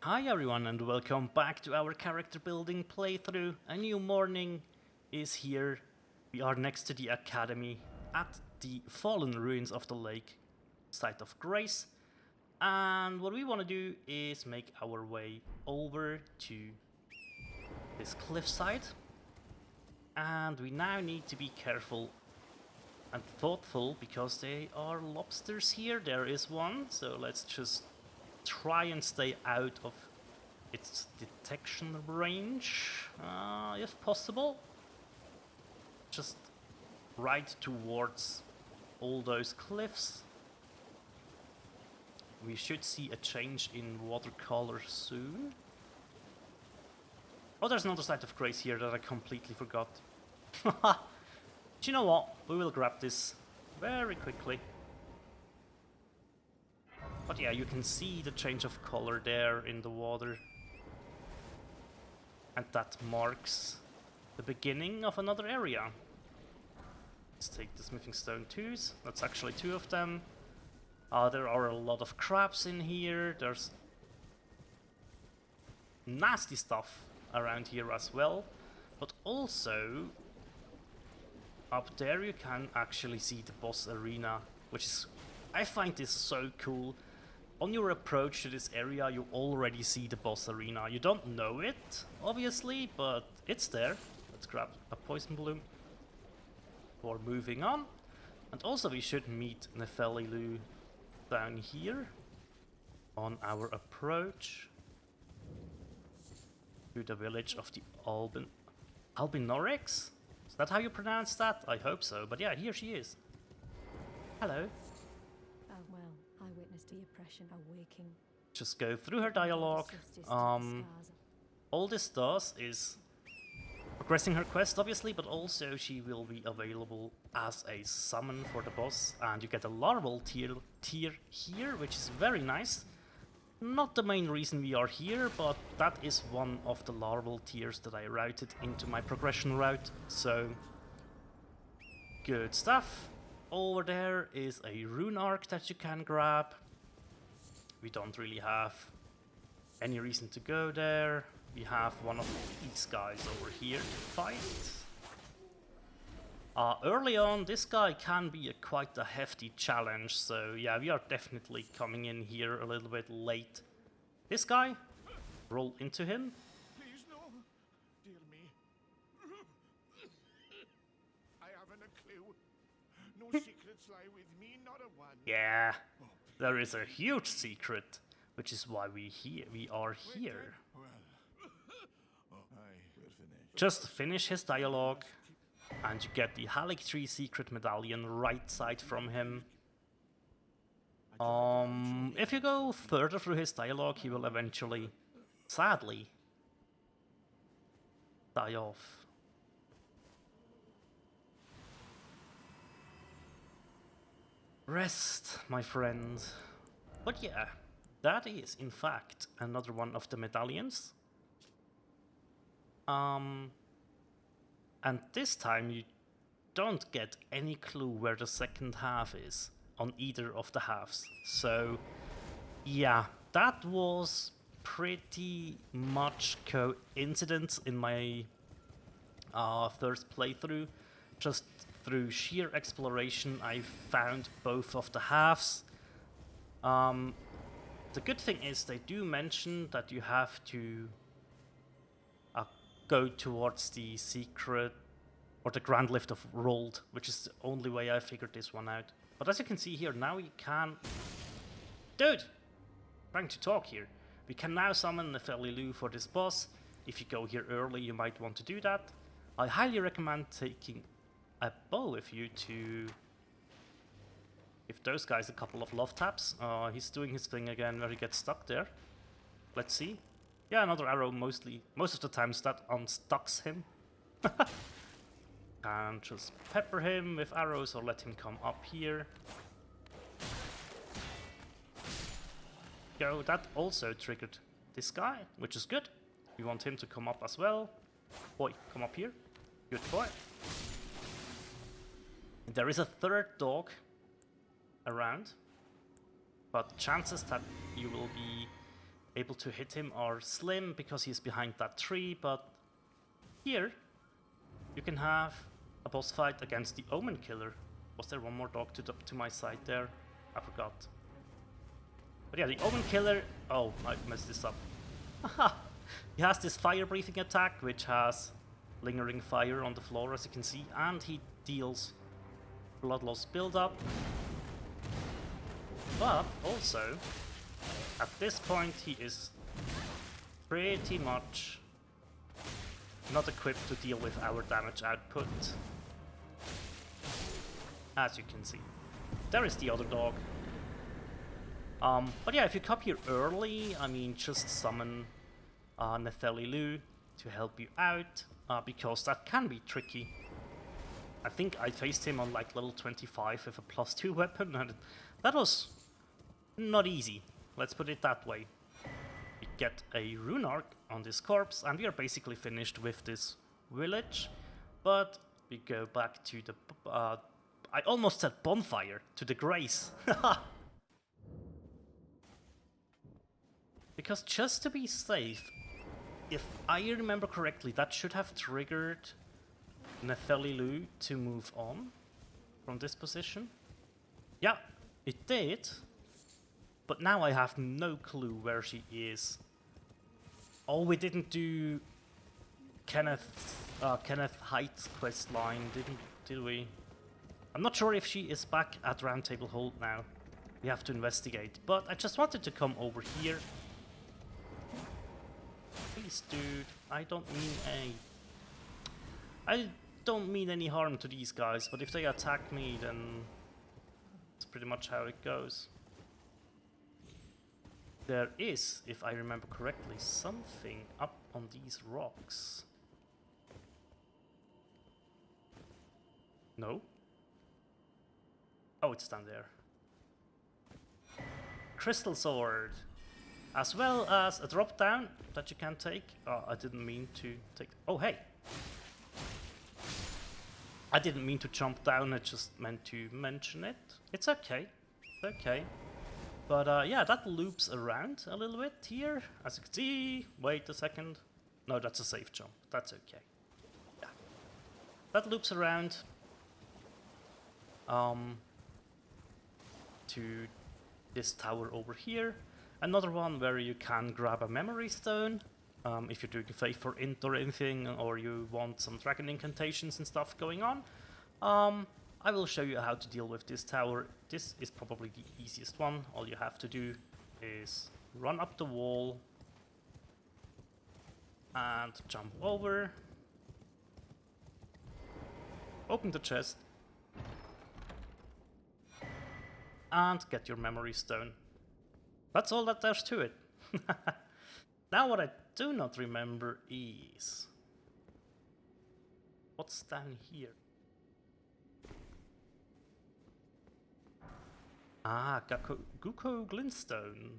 Hi everyone and welcome back to our character building playthrough. A new morning is here. We are next to the academy at the fallen ruins of the lake, site of grace. And what we want to do is make our way over to this cliffside. And we now need to be careful and thoughtful because there are lobsters here. There is one, so let's just try and stay out of its detection range, if possible. Just right towards all those cliffs. We should see a change in watercolor soon. Oh, there's another site of grace here that I completely forgot. Do you know what? We will grab this very quickly. But yeah, you can see the change of color there in the water. And that marks the beginning of another area. Let's take the smithing stone 2s. That's actually 2 of them. There are a lot of crabs in here. There's nasty stuff around here as well. But also, up there you can actually see the boss arena, which is... I find this so cool. On your approach to this area, you already see the boss arena. You don't know it, obviously, but it's there. Let's grab a poison bloom for moving on. And also we should meet Nephelilu down here on our approach to the village of the Albinorix? Is that how you pronounce that? I hope so, but yeah, here she is. Hello. Oh well, I witnessed the oppression awaking. Just go through her dialogue. All this does is progressing her quest, obviously, but also she will be available as a summon for the boss, and you get a larval tier here, which is very nice. Not the main reason we are here, but that is one of the larval tiers that I routed into my progression route, so good stuff. Over there is a rune arc that you can grab. We don't really have any reason to go there. We have one of these guys over here to fight. Early on, this guy can be quite a hefty challenge, so yeah, we are definitely coming in here a little bit late. This guy, roll into him. Please no, dear me. I haven't a clue. No secrets lie with me, not a one. Yeah, there is a huge secret, which is why we are here. Well, I will finish. Just finish his dialogue, and you get the Halictree secret medallion right side from him. If you go further through his dialogue, he will eventually, sadly, die off. Rest, my friend. But yeah, that is, in fact, another one of the medallions. And this time you don't get any clue where the second half is on either of the halves. So yeah, that was pretty much coincidence in my first playthrough. Just through sheer exploration I found both of the halves. The good thing is they do mention that you have to go towards the secret or the Grand Lift of Rold, which is the only way I figured this one out. But as you can see here, now we can... Dude! Trying to talk here. We can now summon Nephelilu for this boss. If you go here early, you might want to do that. I highly recommend taking a bow with you to give those guys a couple of love taps. He's doing his thing again where he gets stuck there. Let's see. Yeah, another arrow most of the times that unstucks him. Can just pepper him with arrows or let him come up here. Go, that also triggered this guy, which is good. We want him to come up as well. Boy, come up here. Good boy. There is a third dog around, but chances that you will be able to hit him are slim because he's behind that tree, but here you can have a boss fight against the Omen Killer. Was there one more dog to my side there? I forgot. But yeah, the Omen Killer... Oh, I messed this up. He has this fire-breathing attack, which has lingering fire on the floor, as you can see, and he deals blood loss build-up. But also, at this point, he is pretty much not equipped to deal with our damage output. As you can see. There is the other dog. But yeah, if you come here early, I mean, just summon Nethelilu to help you out, because that can be tricky. I think I faced him on like level 25 with a +2 weapon, and that was not easy. Let's put it that way. We get a rune arc on this corpse, and we are basically finished with this village. But we go back to the... I almost said bonfire, to the grace. Because just to be safe, if I remember correctly, that should have triggered Nethelilu to move on from this position. Yeah, it did. But now I have no clue where she is. Oh, we didn't do Kenneth Heights quest line, did we? I'm not sure if she is back at Roundtable Hold now. We have to investigate. But I just wanted to come over here. Please, dude. I don't mean any harm to these guys, but if they attack me, then it's pretty much how it goes. There is, if I remember correctly, something up on these rocks. No? Oh, it's down there. Crystal Sword. As well as a drop down that you can take. Oh, I didn't mean to take... Oh, hey! I didn't mean to jump down, I just meant to mention it. It's okay. It's okay. But yeah, that loops around a little bit here. As you can see... Wait a second. No, that's a safe jump. That's okay. Yeah. That loops around. To this tower over here. Another one where you can grab a memory stone. If you're doing a Faith for Int or anything, or you want some dragon incantations and stuff going on. I will show you how to deal with this tower. This is probably the easiest one. All you have to do is run up the wall and jump over. Open the chest. And get your memory stone. That's all that there's to it. Now what I do not remember is... What's down here? Ah, Guko Glintstone.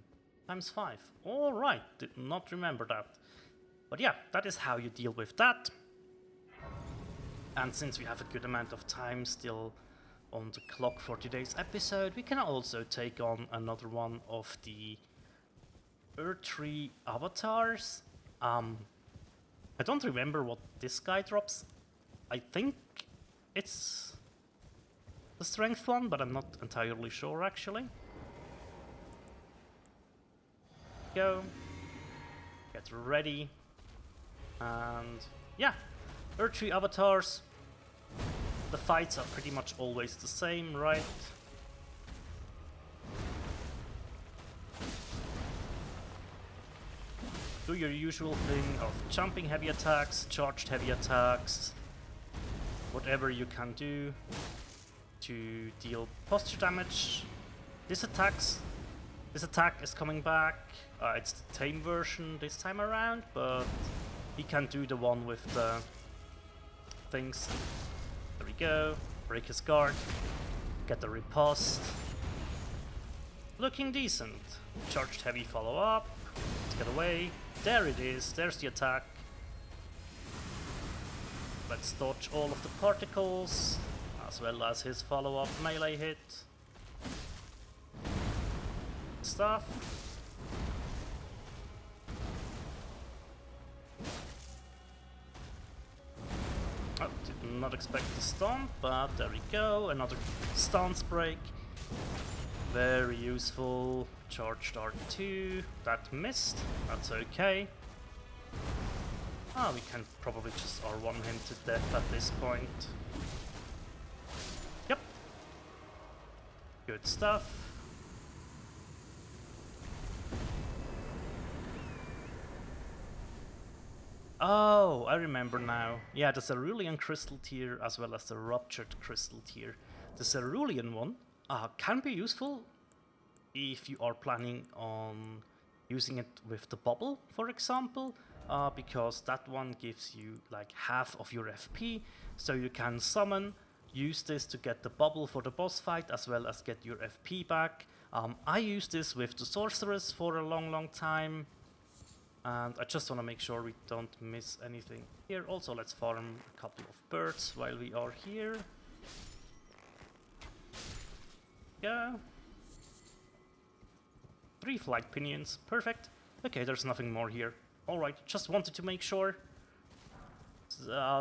×5. Alright, did not remember that. But yeah, that is how you deal with that. And since we have a good amount of time still on the clock for today's episode, we can also take on another one of the Erdtree avatars. I don't remember what this guy drops. I think it's the strength one, but I'm not entirely sure actually. Go. Get ready. And yeah, Erdtree avatars. The fights are pretty much always the same, right? Do your usual thing of jumping heavy attacks, charged heavy attacks, whatever you can do to deal posture damage. This attack is coming back. It's the tame version this time around, but he can do the one with the things. There we go. Break his guard. Get the riposte. Looking decent. Charged heavy follow up. Let's get away. There it is. There's the attack. Let's dodge all of the particles, as well as his follow up melee hit. Stuff. not expect the stomp, but there we go. Another stance break. Very useful. Charged R2. That missed. That's okay. Ah, we can probably just R1 him to death at this point. Yep. Good stuff. Oh, I remember now. Yeah, the Cerulean Crystal tier as well as the Ruptured Crystal tier. The Cerulean one can be useful if you are planning on using it with the bubble, for example, because that one gives you like half of your FP, so you can summon, use this to get the bubble for the boss fight as well as get your FP back. I used this with the Sorceress for a long time. And I just want to make sure we don't miss anything here. Also, let's farm a couple of birds while we are here. Yeah. 3 flight pinions. Perfect. Okay, there's nothing more here. Alright, just wanted to make sure.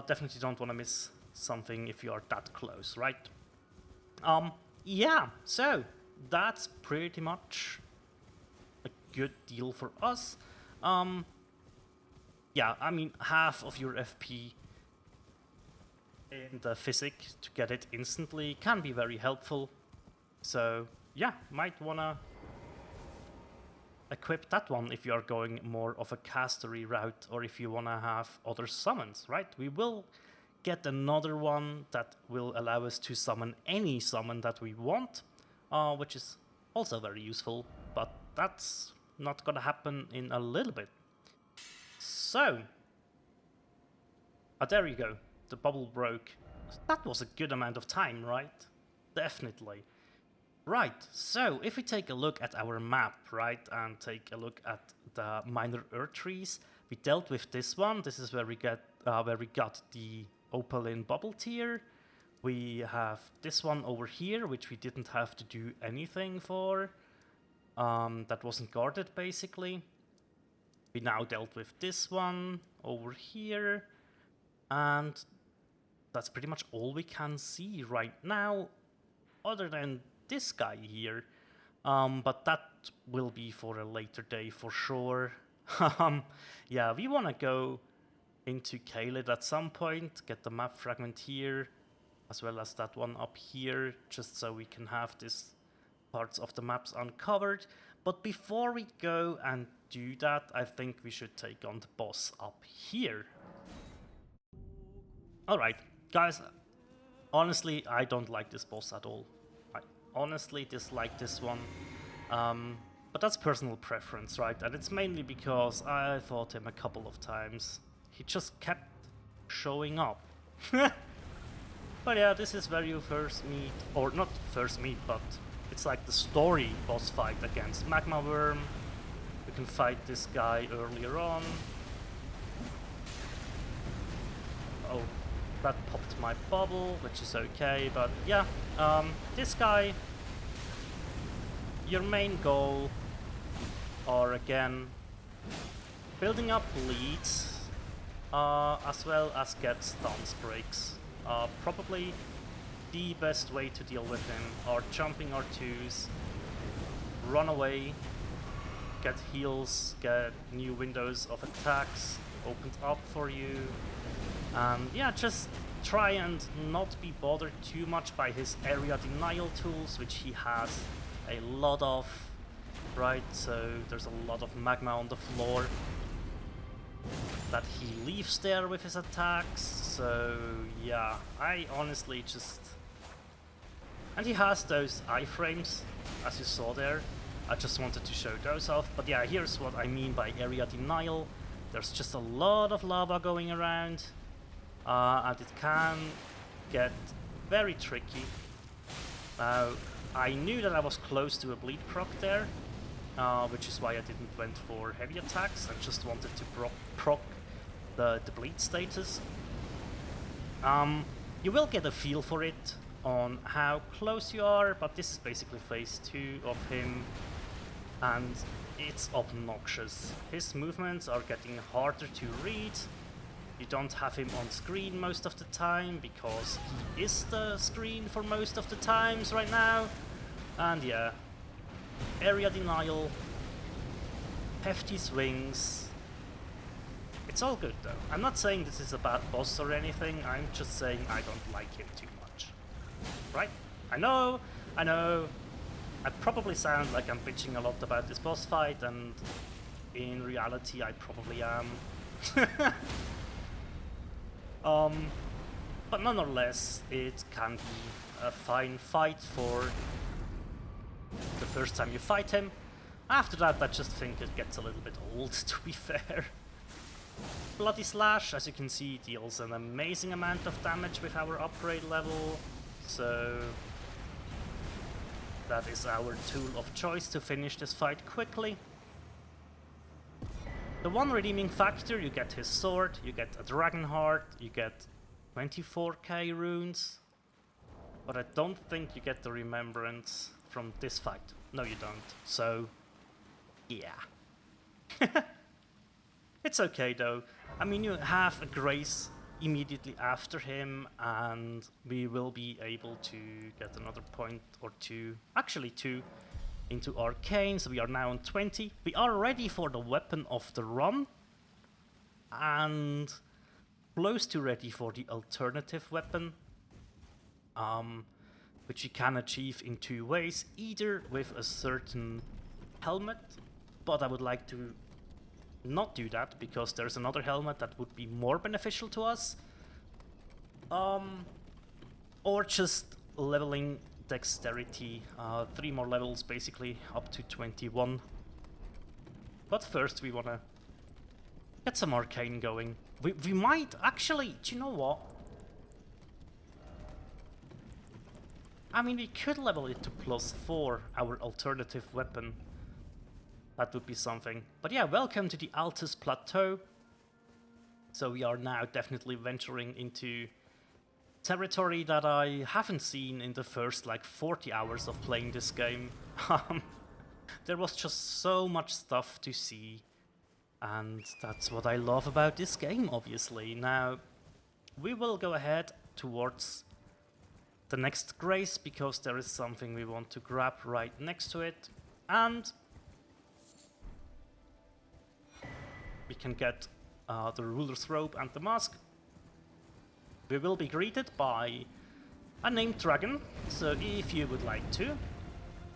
Definitely don't want to miss something if you are that close, right? Yeah, so that's pretty much a good deal for us. Yeah, I mean, half of your FP in the physic to get it instantly can be very helpful. So, yeah, might wanna equip that one if you are going more of a castery route or if you wanna have other summons, right? We will get another one that will allow us to summon any summon that we want, which is also very useful, but that's not gonna happen in a little bit. So, there you go. The bubble broke. That was a good amount of time, right? Definitely. Right, so if we take a look at our map, right, and take a look at the minor earth trees, we dealt with this one. This is where we got the Opaline bubble tier. We have this one over here, which we didn't have to do anything for. That wasn't guarded, basically. We now dealt with this one over here, and that's pretty much all we can see right now, other than this guy here. But that will be for a later day for sure. Yeah, we want to go into Caelid at some point, get the map fragment here, as well as that one up here, just so we can have these parts of the maps uncovered. But before we go and do that, I think we should take on the boss up here. Alright, guys, honestly, I don't like this boss at all. I honestly dislike this one. But that's personal preference, right? And it's mainly because I fought him a couple of times. He just kept showing up. But yeah, this is where you first meet, or not first meet, but it's like the story boss fight against Magma Worm. You can fight this guy earlier on. Oh, that popped my bubble, which is okay, but yeah, this guy, your main goal are again building up leads, as well as get stance breaks. Probably the best way to deal with him are jumping R2s, run away, get heals, get new windows of attacks opened up for you, and yeah, just try and not be bothered too much by his area denial tools, which he has a lot of, right? So there's a lot of magma on the floor that he leaves there with his attacks, so yeah, I honestly just... And he has those iframes, as you saw there. I just wanted to show those off, but yeah, here's what I mean by area denial. There's just a lot of lava going around, and it can get very tricky. Now, I knew that I was close to a bleed proc there, which is why I didn't went for heavy attacks. I just wanted to proc the bleed status. You will get a feel for it on how close you are, but this is basically phase 2 of him, and it's obnoxious. His movements are getting harder to read, You don't have him on screen most of the time because he is the screen for most of the times right now. And yeah, area denial, hefty swings. It's all good though. I'm not saying this is a bad boss or anything, I'm just saying I don't like him too much. Right? I know. I probably sound like I'm bitching a lot about this boss fight, and in reality I probably am. But nonetheless, it can be a fine fight for the first time you fight him. After that, I just think it gets a little bit old, to be fair. Bloody Slash, as you can see, deals an amazing amount of damage with our upgrade level, so that is our tool of choice to finish this fight quickly. The one redeeming factor, you get his sword, you get a dragon heart, you get 24k runes, but I don't think you get the remembrance from this fight. No, you don't. So, yeah. It's okay though. I mean, you have a grace immediately after him, and we will be able to get another point or two, actually 2, into Arcane, so we are now on 20. We are ready for the weapon of the run, and close to ready for the alternative weapon, which you can achieve in 2 ways, either with a certain helmet, but I would like to not do that because there's another helmet that would be more beneficial to us, or just leveling dexterity, 3 more levels basically, up to 21. But first we wanna get some Arcane going. We might actually, do you know what? I mean, we could level it to +4, our alternative weapon. That would be something. But yeah, welcome to the Altus Plateau. So we are now definitely venturing into territory that I haven't seen in the first like 40 hours of playing this game. There was just so much stuff to see, and that's what I love about this game, obviously. Now, we will go ahead towards the next grace because there is something we want to grab right next to it, and we can get the ruler's robe and the mask. We will be greeted by a named dragon, so if you would like to,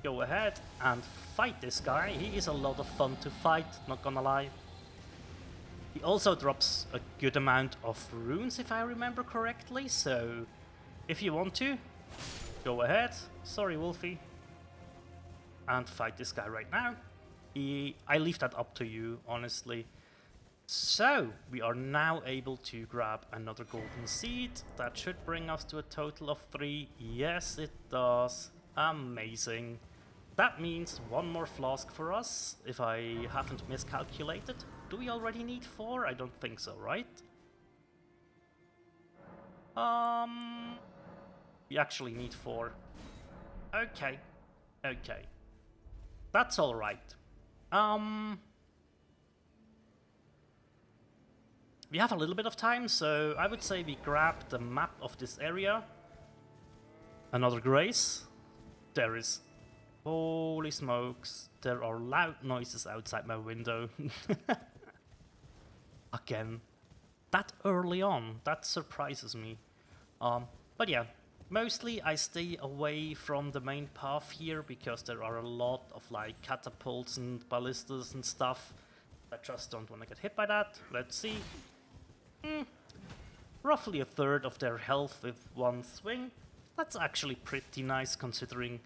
go ahead and fight this guy. He is a lot of fun to fight, not gonna lie. He also drops a good amount of runes, if I remember correctly, so if you want to, go ahead, sorry Wolfie, and fight this guy right now. I leave that up to you, honestly. So, we are now able to grab another golden seed. That should bring us to a total of 3. Yes, it does. Amazing. That means 1 more flask for us, if I haven't miscalculated. Do we already need 4? I don't think so, right? We actually need 4. Okay. Okay. That's alright. We have a little bit of time, so I would say we grab the map of this area. Another grace. There is... Holy smokes. There are loud noises outside my window. Again. That early on. That surprises me. But yeah. Mostly I stay away from the main path here because there are a lot of like catapults and ballistas and stuff. I just don't want to get hit by that. Let's see. Roughly a third of their health with 1 swing. That's actually pretty nice considering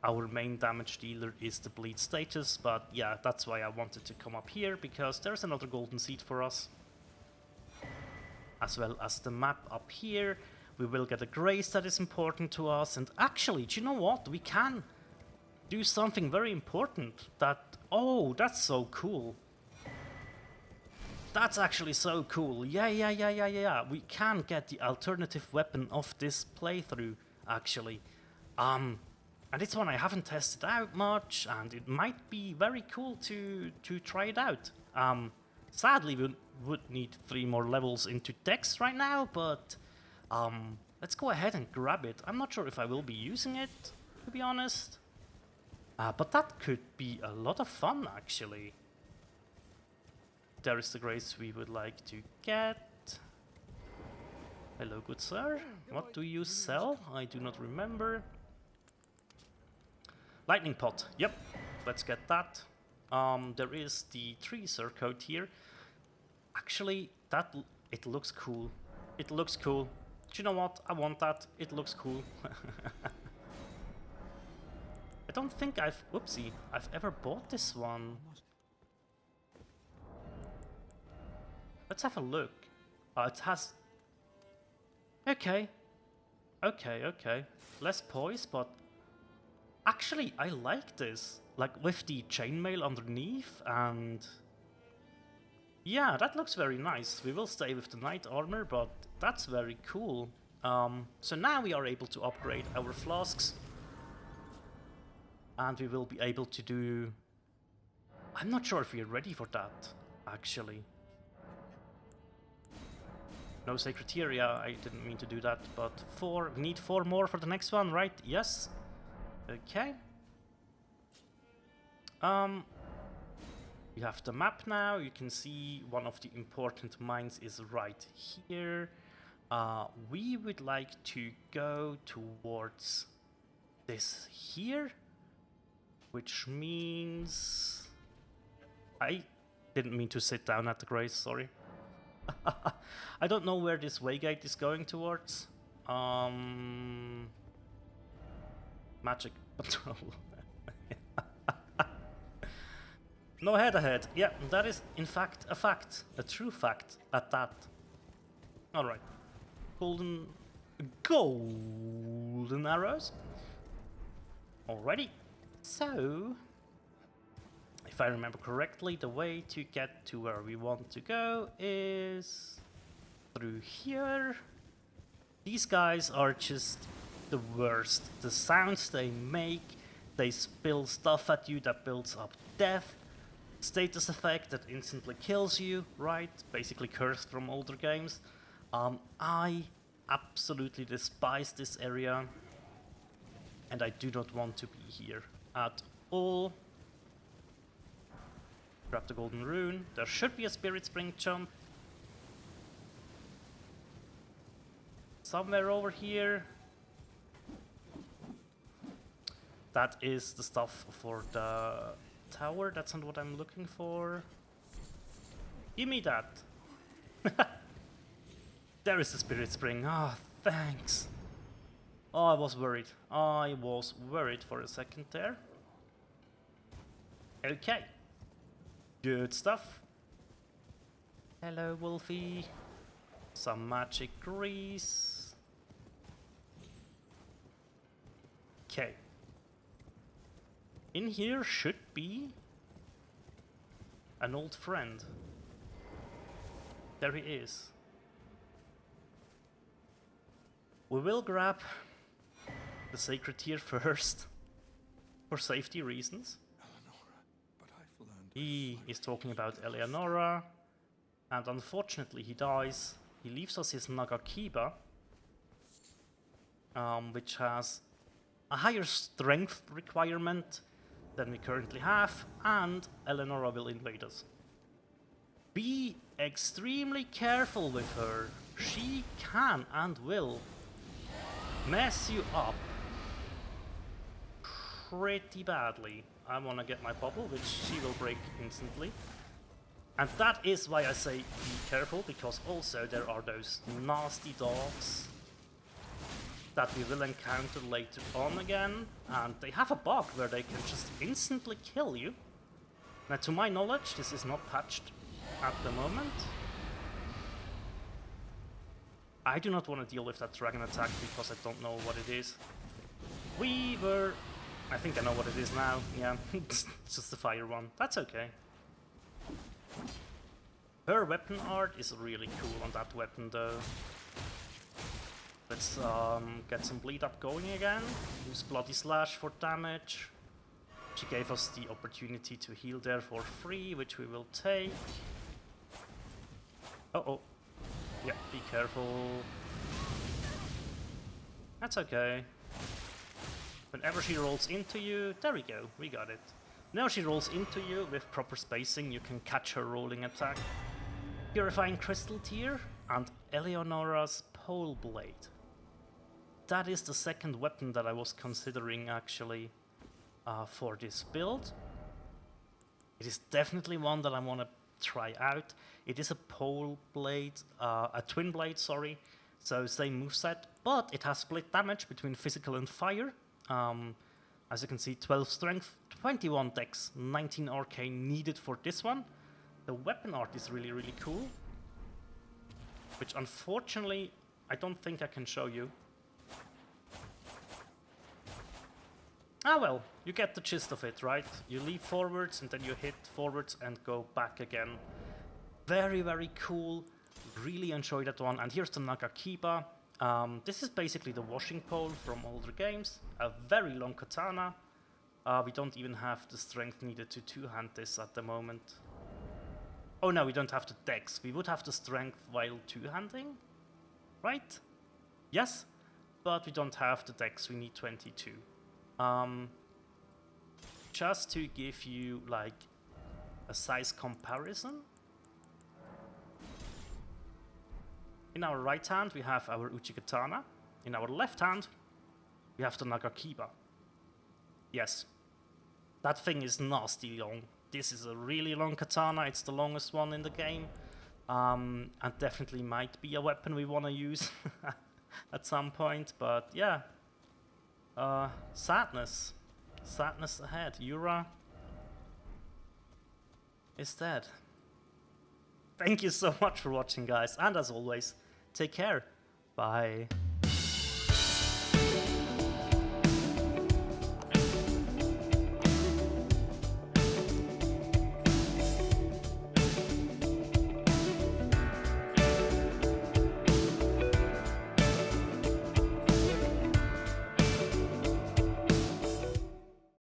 our main damage dealer is the bleed status, but yeah, that's why I wanted to come up here, because there's another golden seed for us. As well as the map up here. We will get a grace that is important to us, and actually, do you know what? We can do something very important that... Oh, that's so cool. That's actually so cool. Yeah. We can get the alternative weapon of this playthrough, actually. And it's one I haven't tested out much, and it might be very cool to try it out. Sadly, we would need 3 more levels into Dex right now, but let's go ahead and grab it. I'm not sure if I will be using it, to be honest. But that could be a lot of fun, actually. There is the grace we would like to get. Hello, good sir. What do you sell? I do not remember. Lightning pot. Yep, let's get that. There is the Treasure code here. Actually, it looks cool. It looks cool. Do you know what? I want that. It looks cool. I don't think I've ever bought this one. Let's have a look. It has... Okay. Less poise, but... Actually, I like this. Like, with the chainmail underneath, and... Yeah, that looks very nice. We will stay with the knight armor, but that's very cool. So now we are able to upgrade our flasks. And we will be able to do... I'm not sure if we are ready for that, actually. No sacred area, I didn't mean to do that, but 4, we need 4 more for the next one, right? Yes. Okay. We have the map now. You can see one of the important mines is right here. We would like to go towards this here, which means... I didn't mean to sit down at the grace, sorry. I don't know where this waygate is going towards. Magic control. No head ahead. Yeah, that is in fact a fact. A true fact at that. Alright. Golden arrows. Alrighty. So, if I remember correctly, the way to get to where we want to go is through here. These guys are just the worst. The sounds they make, they spill stuff at you that builds up death. Status effect that instantly kills you, right? Basically cursed from older games. I absolutely despise this area. And I do not want to be here at all. Grab the golden rune. There should be a spirit spring jump. Somewhere over here. That is the stuff for the tower. That's not what I'm looking for. Give me that. There is the spirit spring. Ah, oh, thanks. Oh, I was worried. I was worried for a second there. Okay. Good stuff. Hello, Wolfie. Some magic grease. Okay. In here should be an old friend. There he is. We will grab the sacred tear first, for safety reasons. He is talking about Eleonora, and unfortunately he dies. He leaves us his Nagakiba, which has a higher strength requirement than we currently have, and Eleonora will invade us. Be extremely careful with her. She can and will mess you up pretty badly. I want to get my bubble, which she will break instantly. And that is why I say be careful, because also there are those nasty dogs that we will encounter later on again, and they have a bug where they can just instantly kill you. Now, to my knowledge, this is not patched at the moment. I do not want to deal with that dragon attack because I don't know what it is. I think I know what it is now. Yeah, it's just the fire one. That's okay. Her weapon art is really cool on that weapon though. Let's get some bleed up going again. Use Bloody Slash for damage. She gave us the opportunity to heal there for free, which we will take. Uh-oh. Yeah, be careful. That's okay. Whenever she rolls into you, there we go, we got it. Now she rolls into you with proper spacing, you can catch her rolling attack. Purifying Crystal Tear and Eleonora's Pole Blade. That is the second weapon that I was considering actually for this build. It is definitely one that I want to try out. It is a pole blade, a twin blade, sorry. So same moveset, but it has split damage between physical and fire. As you can see, 12 strength, 21 dex, 19 arcane needed for this one. The weapon art is really, really cool. Which unfortunately, I don't think I can show you. Ah well, you get the gist of it, right? You leap forwards and then you hit forwards and go back again. Very, very cool. Really enjoy that one. And here's the Nagakiba. This is basically the washing pole from older games. A very long katana. We don't even have the strength needed to two-hand this at the moment. Oh no, we don't have the dex. We would have the strength while two-handing, right? Yes, but we don't have the dex. We need 22. Just to give you like a size comparison. In our right hand we have our Uchikatana. In our left hand we have the Nagakiba. Yes, that thing is nasty long. This is a really long katana, it's the longest one in the game. And definitely might be a weapon we want to use at some point, but yeah. Sadness. Sadness ahead. Yura is dead. Thank you so much for watching, guys, and as always, take care. Bye.